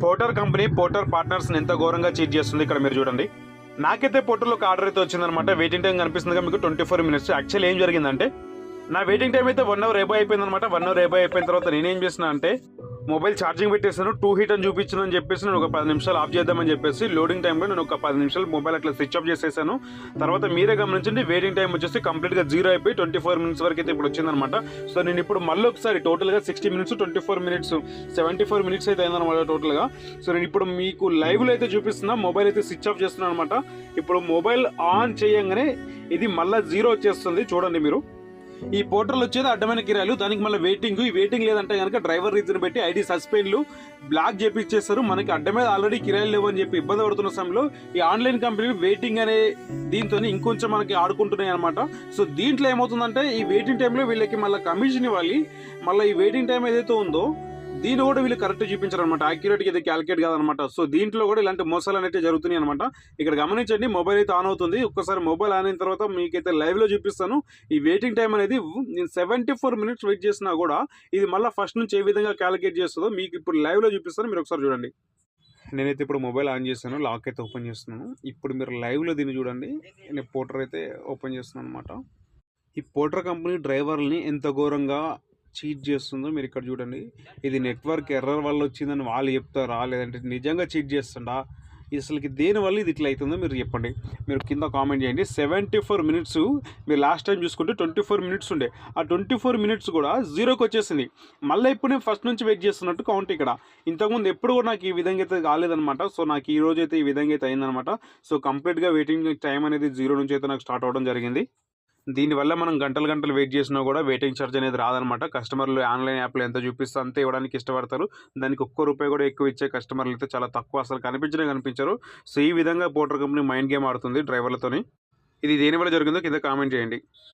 Porter company Porter పార్ట్నర్స్ని ఎంత ఘోరంగా cheat చేస్తుంది ఇక్కడ మీరు చూడండి. నాకైతే పోర్టర్లో ఒక ఆర్డర్ అయితే వచ్చిందనమాట. వెయిటింగ్ టైం కనిపిస్తుంది మీకు 24 minutes. యాక్చువల్లీ ఏం జరిగిందంటే నా వెయిటింగ్ టైం అయితే 1 hour ఏబో అయిపోయింది అనమాట. 1 hour ఏబో అయిపోయిన తర్వాత నేనేం చేసిన అంటే మొబైల్ ఛార్జింగ్ పెట్టేసాను. 2 heat అని చూపించిందని చెప్పేసి నేను ఒక 10 నిమిషాలు ఆఫ్ చేద్దామని చెప్పేసి లోడింగ్ టైంలో నేను ఒక 10 నిమిషాలు మొబైల్ అట్లా స్విచ్ ఆఫ్ చేసేసాను. తర్వాత మీరే గమనించండి వెయిటింగ్ టైం వచ్చేసి కంప్లీట్గా 0 అయిపోయి 24 minutes వరకు అయితే ఇప్పుడు వచ్చిందనమాట. సో నేను ఇప్పుడు మళ్ళీ ఒకసారి టోటల్గా 60 minutes 24 minutes 74 minutes అయితే అయిందనమాట టోటల్గా. సో నేను ఇప్పుడు మీకు లైవ్లో అయితే చూపిస్తున్నా. మొబైల్ అయితే స్విచ్ ఆఫ్ చేస్తున్నాను అనమాట. ఇప్పుడు మొబైల్ ఆన్ చేయగానే ఇది మళ్ళీ 0 వచ్చేస్తుంది చూడండి మీరు. ఈ పోర్టల్ వచ్చేది అడ్డమైన కిరాయిలు, దానికి మళ్ళీ వెయిటింగ్. ఈ వెయిటింగ్ లేదంటే కనుక డ్రైవర్ రీజన్ పెట్టి ఐడి సస్పెండ్లు బ్లాక్ చేపించేస్తారు. మనకి అడ్డ మీద ఆల్రెడీ కిరాయిలు లేవు అని చెప్పి ఇబ్బంది పడుతున్న సమయంలో ఈ ఆన్లైన్ కంపెనీలు వెయిటింగ్ అనే దీంతో ఇంకొంచెం మనకి ఆడుకుంటున్నాయి అనమాట. సో దీంట్లో ఏమవుతుందంటే ఈ వెయిటింగ్ టైంలో వీళ్ళకి మళ్ళీ కమిషన్ ఇవ్వాలి. మళ్ళీ ఈ వెయిటింగ్ టైం ఏదైతే ఉందో దీన్ని కూడా వీళ్ళు కరెక్ట్ చూపించారు అనమాట. యాక్యురేట్గా ఇది క్యాలిక్యులేట్ కాదనమాట. సో దీంట్లో కూడా ఇలాంటి మోసాలు అనేవి జరుగుతున్నాయి అనమాట. ఇక్కడ గమనించండి, మొబైల్ అయితే ఆన్ అవుతుంది. ఒక్కసారి మొబైల్ ఆన్ అయిన తర్వాత మీకైతే లైవ్లో చూపిస్తాను. ఈ వెయిటింగ్ టైం అనేది నేను 74 minutes వెయిట్ చేసినా కూడా ఇది మళ్ళీ ఫస్ట్ నుంచి ఏ విధంగా క్యాలిక్యులేట్ చేస్తుందో మీకు ఇప్పుడు లైవ్లో చూపిస్తాను. మీరు ఒకసారి చూడండి. నేనైతే ఇప్పుడు మొబైల్ ఆన్ చేశాను, లాక్ అయితే ఓపెన్ చేస్తున్నాను. ఇప్పుడు మీరు లైవ్లో దీన్ని చూడండి. నేను పోర్టర్ అయితే ఓపెన్ చేస్తున్నాను అనమాట. ఈ పోర్టర్ కంపెనీ డ్రైవర్ని ఎంత ఘోరంగా చీట్ చేస్తుందో మీరు ఇక్కడ చూడండి. ఇది నెట్వర్క్ ఎర్రర్ వల్ల వచ్చిందని వాళ్ళు చెప్తారా, లేదంటే నిజంగా చీట్ చేస్తుండా, అసలుకి దేనివల్ల ఇది ఇట్లా అవుతుందో మీరు చెప్పండి. మీరు కింద కామెంట్ చేయండి. 74 minutes మీరు లాస్ట్ టైం చూసుకుంటే 24 minutes ఉండే. ఆ 24 minutes కూడా 0కి వచ్చేసింది. మళ్ళీ ఇప్పుడు నేను ఫస్ట్ నుంచి వెయిట్ చేస్తున్నట్టు కౌంట్ ఇక్కడ. ఇంతకుముందు ఎప్పుడు కూడా నాకు ఈ విధంగా అయితే కాలేదనమాట. సో నాకు ఈ రోజు అయితే ఈ విధంగా అయితే అయిందనమాట. సో కంప్లీట్గా వెయిటింగ్ టైం అనేది 0 నుంచి అయితే నాకు స్టార్ట్ అవ్వడం జరిగింది. దీనివల్ల మనం గంటలు వెయిట్ చేసినా కూడా వెయిటింగ్ ఛార్జ్ అనేది రాదనమాట. కస్టమర్లు ఆన్లైన్ యాప్లో ఎంత చూపిస్తే అంతే ఇవ్వడానికి ఇష్టపడతారు. దానికి ₹1 కూడా ఎక్కువ ఇచ్చే కస్టమర్లు అయితే చాలా తక్కువ, అసలు కనిపించరు. సో ఈ విధంగా పోర్టర్ కంపెనీ మైండ్ గేమ్ ఆడుతుంది డ్రైవర్లతోని. ఇది దేనివల్ల జరిగిందో కింద కామెంట్ చేయండి.